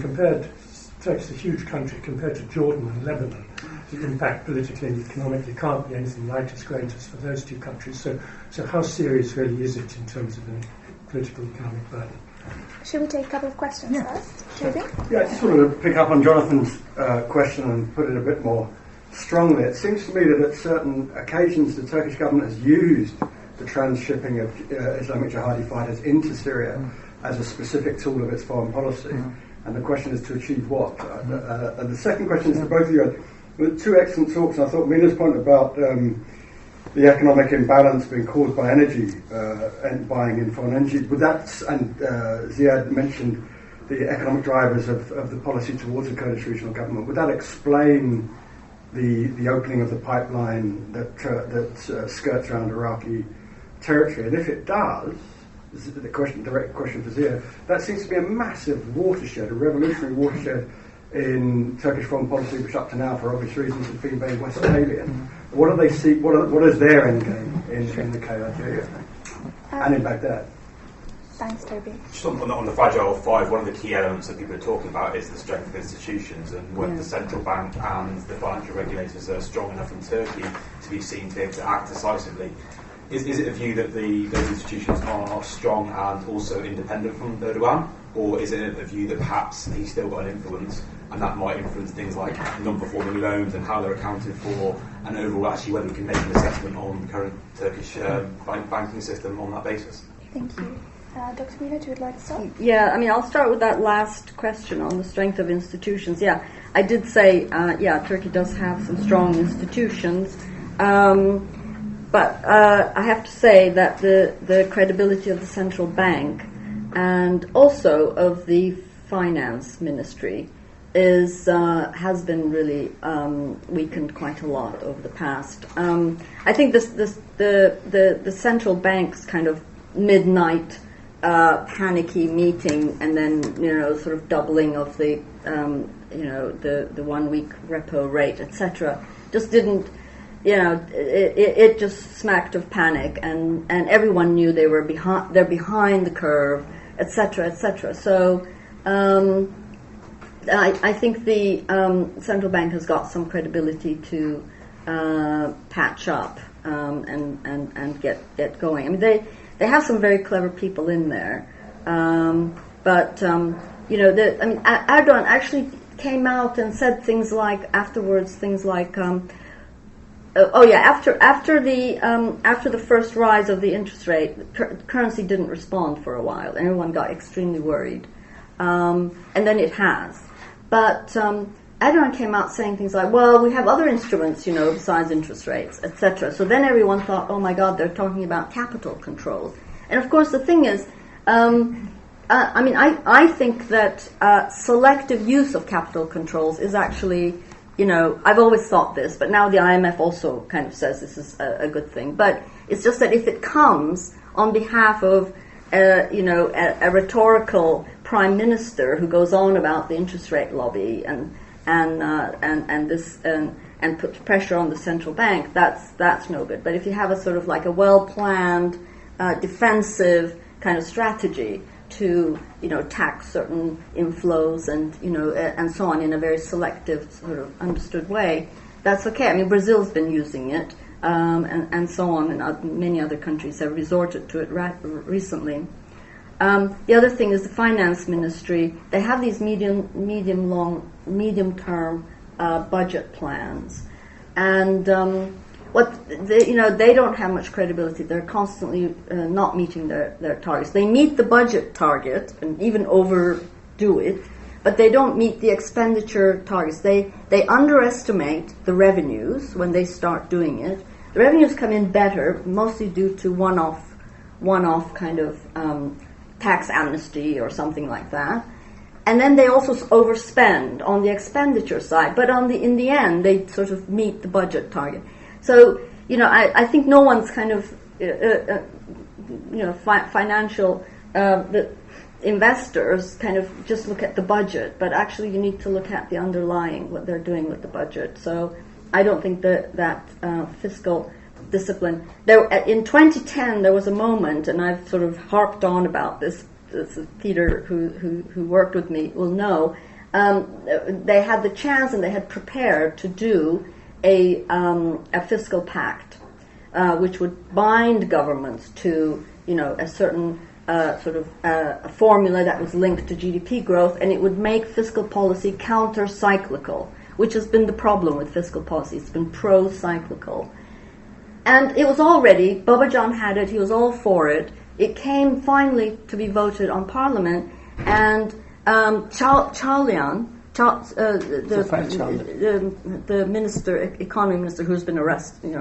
Turkey's a huge country, compared to Jordan and Lebanon, the impact politically and economically can't be anything like as great as for those two countries. So how serious really is it in terms of the political economic burden? Should we take a couple of questions first? Maybe? Yeah, I just wanted to pick up on Jonathan's question and put it a bit more strongly. It seems to me that at certain occasions the Turkish government has used the transshipping of Islamic jihadi fighters into Syria as a specific tool of its foreign policy. And the question is to achieve what? And the second question is to both of you. With two excellent talks, and I thought Mina's point about the economic imbalance being caused by energy and buying in foreign energy, and Ziad mentioned the economic drivers of the policy towards a Kurdish regional government. Would that explain the opening of the pipeline that skirts around Iraqi territory? And if it does, this is the direct question for Ziad, that seems to be a massive watershed, a revolutionary watershed in Turkish foreign policy, which up to now, for obvious reasons, has been very Westphalian. What do they see? What is their end game in the KRG and in Baghdad? Thanks, Toby. Just on the Fragile Five, one of the key elements that people are talking about is the strength of institutions, and whether the central bank and the financial regulators are strong enough in Turkey to be seen to be able to act decisively. Is it a view that those institutions are strong and also independent from Erdogan, or is it a view that perhaps he's still got an influence, and that might influence things like non-performing loans and how they're accounted for, and overall actually whether we can make an assessment on the current Turkish banking system on that basis? Thank you. Dr. Mina, you would like to start? Yeah, I mean, I'll start with that last question on the strength of institutions. Yeah, I did say, Turkey does have some strong institutions, but I have to say that the credibility of the central bank and also of the finance ministry has been really weakened quite a lot over the past. I think the central bank's kind of midnight panicky meeting and then sort of doubling of the 1 week repo rate, etc. just didn't. It just smacked of panic, and everyone knew they're behind the curve, etc., etc. So I think the central bank has got some credibility to patch up and get going. I mean, they have some very clever people in there, but Erdogan actually came out and said things like afterwards, after the first rise of the interest rate, the currency didn't respond for a while. Everyone got extremely worried, and then it has. But Erdogan came out saying things like, "Well, we have other instruments, besides interest rates, etc." So then everyone thought, "Oh my God, they're talking about capital controls." And of course, the thing is, I think that selective use of capital controls is actually. I've always thought this, but now the IMF also kind of says this is a good thing. But it's just that if it comes on behalf of, a rhetorical prime minister who goes on about the interest rate lobby and puts pressure on the central bank, that's no good. But if you have a sort of like a well-planned, defensive kind of strategy to tax certain inflows and and so on in a very selective sort of understood way, that's okay. I mean, Brazil's been using it, and so on, and many other countries have resorted to it recently. The other thing is the finance ministry. They have these medium-term budget plans, and they don't have much credibility. They're constantly not meeting their targets. They meet the budget target and even overdo it, but they don't meet the expenditure targets. They underestimate the revenues when they start doing it. The revenues come in better, mostly due to one-off kind of tax amnesty or something like that. And then they also overspend on the expenditure side, but in the end they sort of meet the budget target. So I think no one's kind of financial the investors kind of just look at the budget, but actually you need to look at the underlying, what they're doing with the budget. So I don't think that fiscal discipline. In 2010 there was a moment, and I've sort of harped on about this. Peter, who worked with me, will know. They had the chance and they had prepared to do a fiscal pact, which would bind governments to a certain a formula that was linked to GDP growth, and it would make fiscal policy counter-cyclical, which has been the problem with fiscal policy. It's been pro-cyclical. And it was already, Babacan had it, he was all for it. It came finally to be voted on Parliament, and Çağlayan, the economy minister who's been arrested,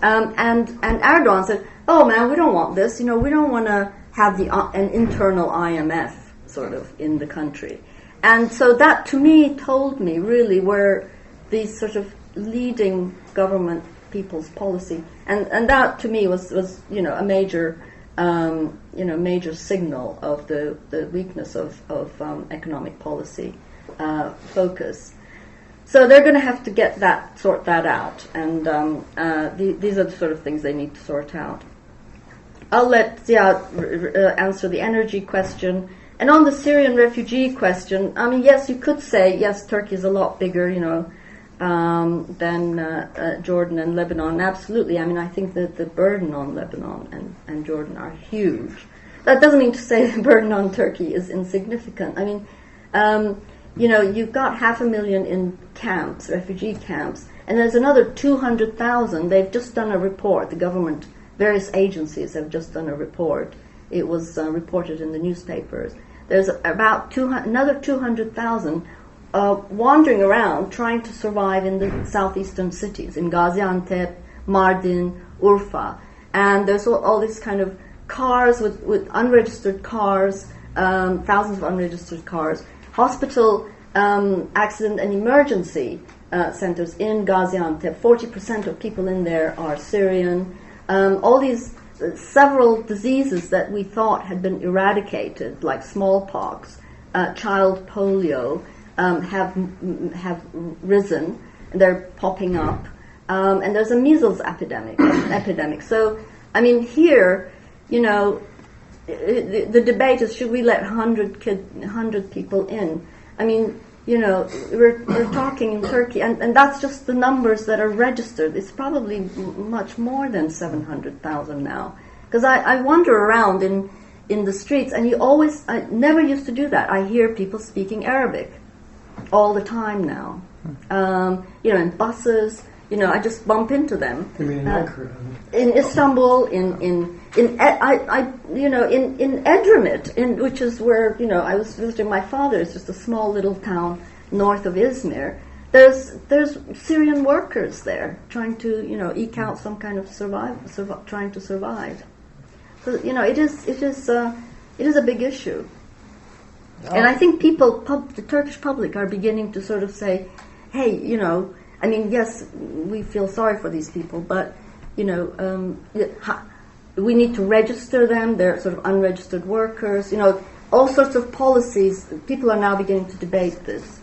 and Erdogan said, "Oh man, we don't want this. We don't want to have an internal IMF sort of in the country." And so that to me told me really where these sort of leading government people's policy, and that to me was a major major signal of the weakness of economic policy focus. So they're going to have to sort that out, and these are the sort of things they need to sort out. I'll let Ziad answer the energy question, and on the Syrian refugee question. I mean, yes, you could say yes, Turkey is a lot bigger, than Jordan and Lebanon. Absolutely. I mean, I think that the burden on Lebanon and Jordan are huge. That doesn't mean to say the burden on Turkey is insignificant. I mean, you've got 500,000 in camps, refugee camps, and there's another 200,000. They've just done a report. The government, various agencies have just done a report. It was reported in the newspapers. There's about another 200,000 wandering around trying to survive in the southeastern cities, in Gaziantep, Mardin, Urfa. And there's all these kind of cars with unregistered cars, thousands of unregistered cars, hospital accident and emergency centers in Gaziantep. 40% of people in there are Syrian. All these several diseases that we thought had been eradicated, like smallpox, child polio, have risen. They're popping up, and there's a measles epidemic. So, I mean, here, the debate is: should we let 100 people in? I mean, we're talking in Turkey, and that's just the numbers that are registered. It's probably much more than 700,000 now, because I wander around in the streets, and I never used to do that. I hear people speaking Arabic all the time now. In buses, I just bump into them. You mean in Ankara? In Istanbul, in Edremit, which is where I was visiting my father. It's just a small little town north of Izmir. There's Syrian workers there trying to eke out some kind of trying to survive. So it is a big issue. And I think the Turkish public are beginning to sort of say, hey, I mean, yes, we feel sorry for these people, but, we need to register them. They're sort of unregistered workers, all sorts of policies. People are now beginning to debate this.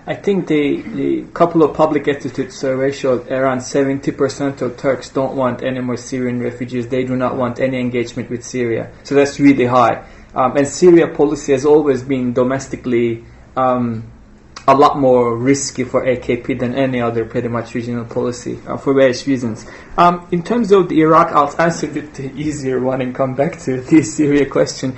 I think the couple of public attitude surveys showed around 70% of Turks don't want any more Syrian refugees. They do not want any engagement with Syria. So that's really high. And Syria policy has always been domestically a lot more risky for AKP than any other pretty much regional policy for various reasons. In terms of the Iraq, I'll answer the easier one and come back to the Syria question.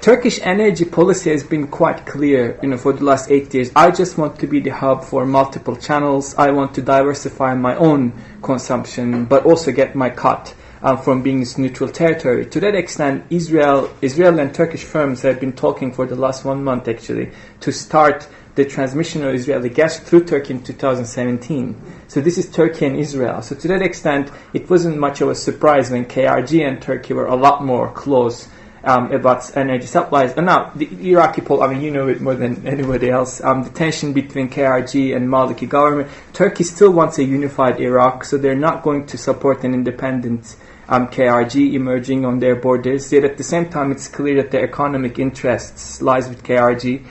Turkish energy policy has been quite clear, for the last 8 years. I just want to be the hub for multiple channels. I want to diversify my own consumption, but also get my cut from being this neutral territory. To that extent, Israel and Turkish firms have been talking for the last 1 month actually to start the transmission of Israeli gas through Turkey in 2017. So this is Turkey and Israel. So to that extent, it wasn't much of a surprise when KRG and Turkey were a lot more close about energy supplies. And now, the Iraqi you know it more than anybody else, the tension between KRG and Maliki government. Turkey still wants a unified Iraq, so they're not going to support an independent KRG emerging on their borders. Yet at the same time, it's clear that their economic interests lies with KRG.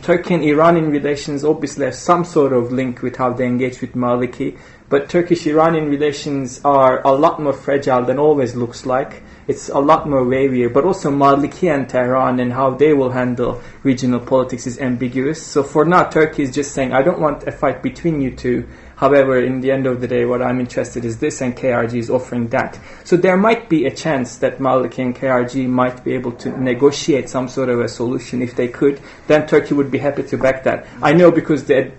Turkey and Iranian relations obviously have some sort of link with how they engage with Maliki, but Turkish-Iranian relations are a lot more fragile than always looks like. It's a lot more wavy, but also Maliki and Tehran and how they will handle regional politics is ambiguous. So for now, Turkey is just saying, I don't want a fight between you two. However, in the end of the day, what I'm interested is this, and KRG is offering that. So there might be a chance that Maliki and KRG might be able to negotiate some sort of a solution. If they could, then Turkey would be happy to back that. I know because the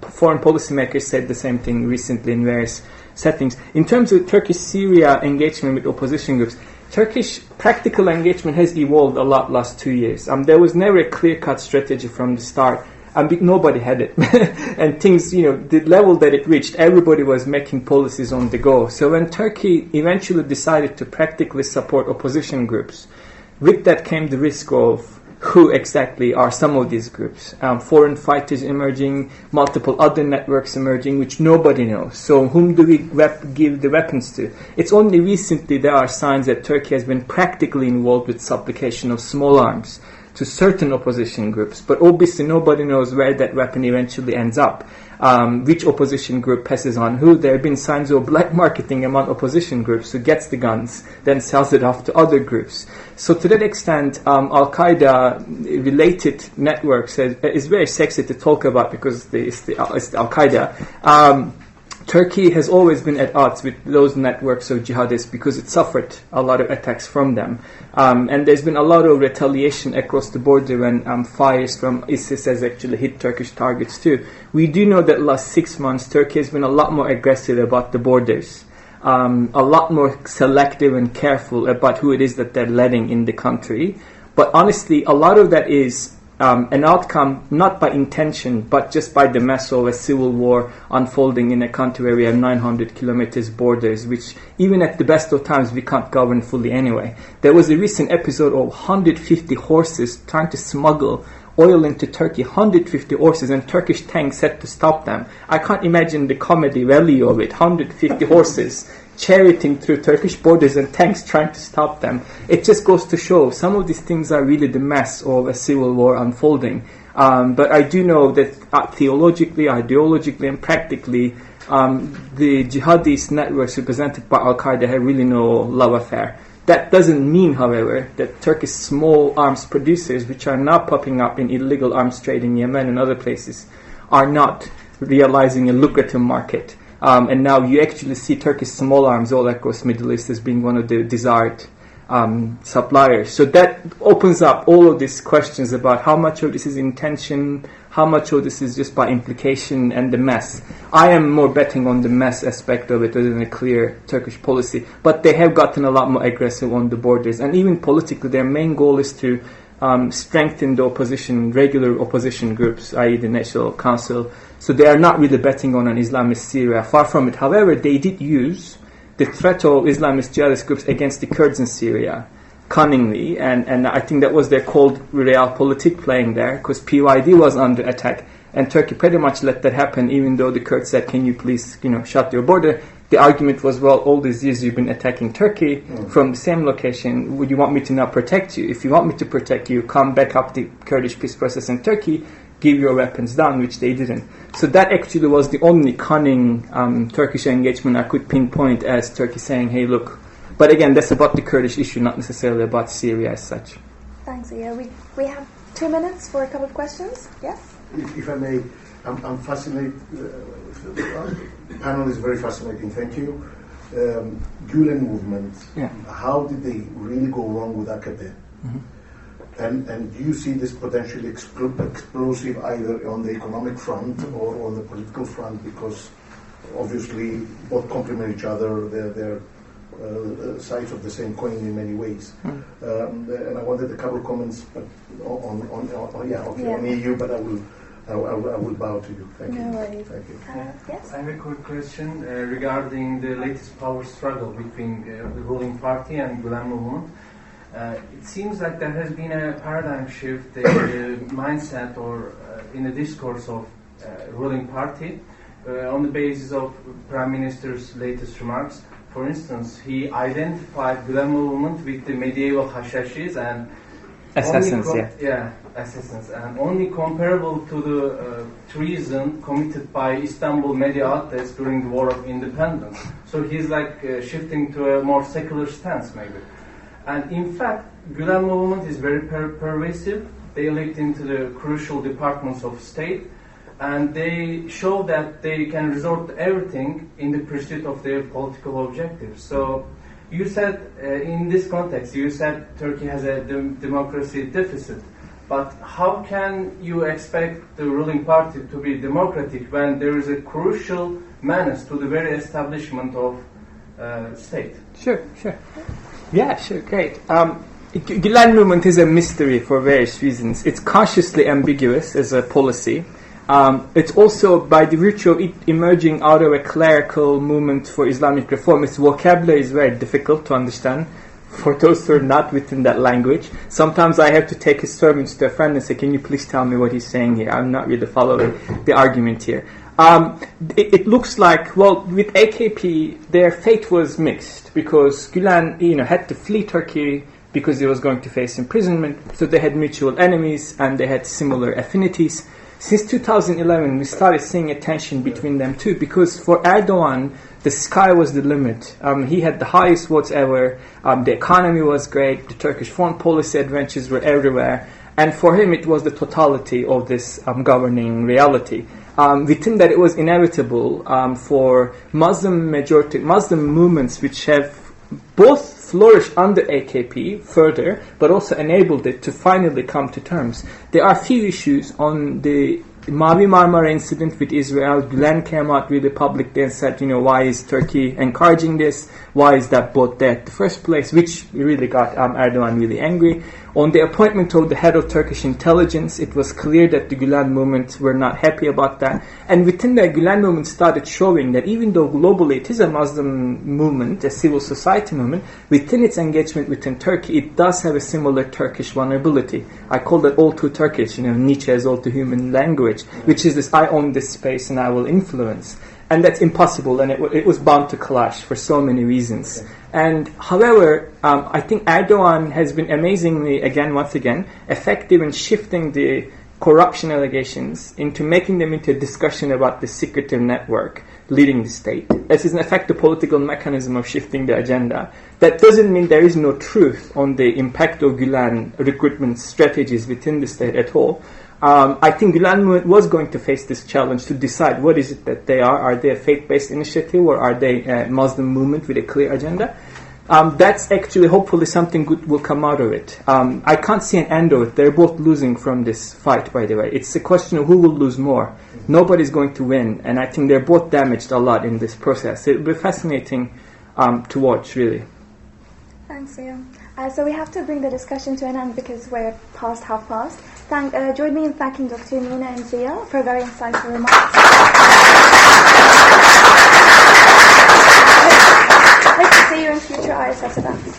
foreign policymakers said the same thing recently in various settings. In terms of Turkish-Syria engagement with opposition groups, Turkish practical engagement has evolved a lot last 2 years. There was never a clear-cut strategy from the start. Nobody had it. And things, the level that it reached, everybody was making policies on the go. So when Turkey eventually decided to practically support opposition groups, with that came the risk of who exactly are some of these groups. Foreign fighters emerging, multiple other networks emerging, which nobody knows. So whom do we give the weapons to? It's only recently there are signs that Turkey has been practically involved with supplication of small arms to certain opposition groups, but obviously nobody knows where that weapon eventually ends up, which opposition group passes on who. There have been signs of black marketing among opposition groups who gets the guns, then sells it off to other groups. So to that extent, Al-Qaeda-related networks is very sexy to talk about because it's the Al-Qaeda. Turkey has always been at odds with those networks of jihadists because it suffered a lot of attacks from them. And there's been a lot of retaliation across the border when fires from ISIS has actually hit Turkish targets too. We do know that last 6 months Turkey has been a lot more aggressive about the borders, a lot more selective and careful about who it is that they're letting in the country. But honestly, a lot of that is an outcome not by intention, but just by the mess of a civil war unfolding in a country where we have 900 kilometers borders, which even at the best of times we can't govern fully anyway. There was a recent episode of 150 horses trying to smuggle oil into Turkey, 150 horses, and Turkish tanks had to stop them. I can't imagine the comedy value of it, 150 horses charioting through Turkish borders and tanks trying to stop them. It just goes to show some of these things are really the mess of a civil war unfolding. But I do know that theologically, ideologically, and practically, the jihadist networks represented by Al-Qaeda have really no love affair. That doesn't mean, however, that Turkish small arms producers, which are now popping up in illegal arms trade in Yemen and other places, are not realizing a lucrative market. And now you actually see Turkish small arms all across Middle East as being one of the desired suppliers. So that opens up all of these questions about how much of this is intention, how much of this is just by implication, and the mess. I am more betting on the mess aspect of it rather than a clear Turkish policy. But they have gotten a lot more aggressive on the borders. And even politically, their main goal is to strengthen the opposition, regular opposition groups, i.e. the National Council. So they are not really betting on an Islamist Syria. Far from it. However, they did use the threat of Islamist jihadist groups against the Kurds in Syria cunningly, and I think that was their cold realpolitik playing there, because PYD was under attack, and Turkey pretty much let that happen, even though the Kurds said, can you please, shut your border? The argument was, well, all these years you've been attacking Turkey from the same location. Would you want me to now protect you? If you want me to protect you, come back up the Kurdish peace process in Turkey, give your weapons down, which they didn't. So that actually was the only cunning Turkish engagement I could pinpoint as Turkey saying, hey, look. But again, that's about the Kurdish issue, not necessarily about Syria as such. Thanks, Iya. We have 2 minutes for a couple of questions. Yes? if I may, I'm fascinated. The panel is very fascinating. Thank you. Gulen movement. Yeah. How did they really go wrong with AKP? And do you see this potentially explosive either on the economic front or on the political front? Because obviously both complement each other. They're sides of the same coin in many ways. And I wanted a couple of comments, but on EU, but I will bow to you. Thank you. No worries. Thank you. Yes? I have a quick question regarding the latest power struggle between the ruling party and Gulen movement. It seems like there has been a paradigm shift in the mindset or in the discourse of ruling party on the basis of Prime Minister's latest remarks. For instance, he identified Gulen movement with the medieval Hashashis and assassins, assassins, and only comparable to the treason committed by Istanbul media outlets during the War of Independence. So he's like shifting to a more secular stance, maybe. And in fact, Gulen movement is very pervasive. They leaked into the crucial departments of state, and they show that they can resort to everything in the pursuit of their political objectives. So you said, in this context, you said Turkey has a democracy deficit. But how can you expect the ruling party to be democratic when there is a crucial menace to the very establishment of state? Sure. Yeah, sure, great. Gulen movement is a mystery for various reasons. It's consciously ambiguous as a policy. It's also, by the virtue of it emerging out of a clerical movement for Islamic reform, its vocabulary is very difficult to understand for those who are not within that language. Sometimes I have to take his sermons to a friend and say, can you please tell me what he's saying here? I'm not really following the argument here. It looks like, well, with AKP, their fate was mixed because Gulen, had to flee Turkey because he was going to face imprisonment. So they had mutual enemies and they had similar affinities. Since 2011, we started seeing a tension between them too, because for Erdogan, the sky was the limit. He had the highest votes ever. The economy was great. The Turkish foreign policy adventures were everywhere. And for him, it was the totality of this governing reality. Within that, it was inevitable for Muslim movements which have both flourished under AKP further, but also enabled it to finally come to terms. There are few issues on the Mavi Marmara incident with Israel. Gulen came out really publicly and said, why is Turkey encouraging this? Why is that boat there at the first place? Which really got Erdogan really angry. On the appointment of the head of Turkish intelligence, it was clear that the Gulen movement were not happy about that. And within the Gulen movement started showing that even though globally it is a Muslim movement, a civil society movement, within its engagement within Turkey, it does have a similar Turkish vulnerability. I call that all too Turkish, Nietzsche's all too human language, which is this, I own this space and I will influence. And that's impossible, and it was bound to clash for so many reasons. And however, I think Erdogan has been amazingly, once again, effective in shifting the corruption allegations into making them into a discussion about the secretive network leading the state. This is in effect the political mechanism of shifting the agenda. That doesn't mean there is no truth on the impact of Gulen recruitment strategies within the state at all. I think Gulen was going to face this challenge to decide what is it that they are. Are they a faith-based initiative or are they a Muslim movement with a clear agenda? That's actually hopefully something good will come out of it. I can't see an end of it. They're both losing from this fight, by the way. It's a question of who will lose more. Nobody's going to win, and I think they're both damaged a lot in this process. It'll be fascinating to watch, really. Thanks, Liam. So we have to bring the discussion to an end because we're past half past. Join me in thanking Dr. Mina and Zia for very insightful remarks. Hope to see you in future ISS events.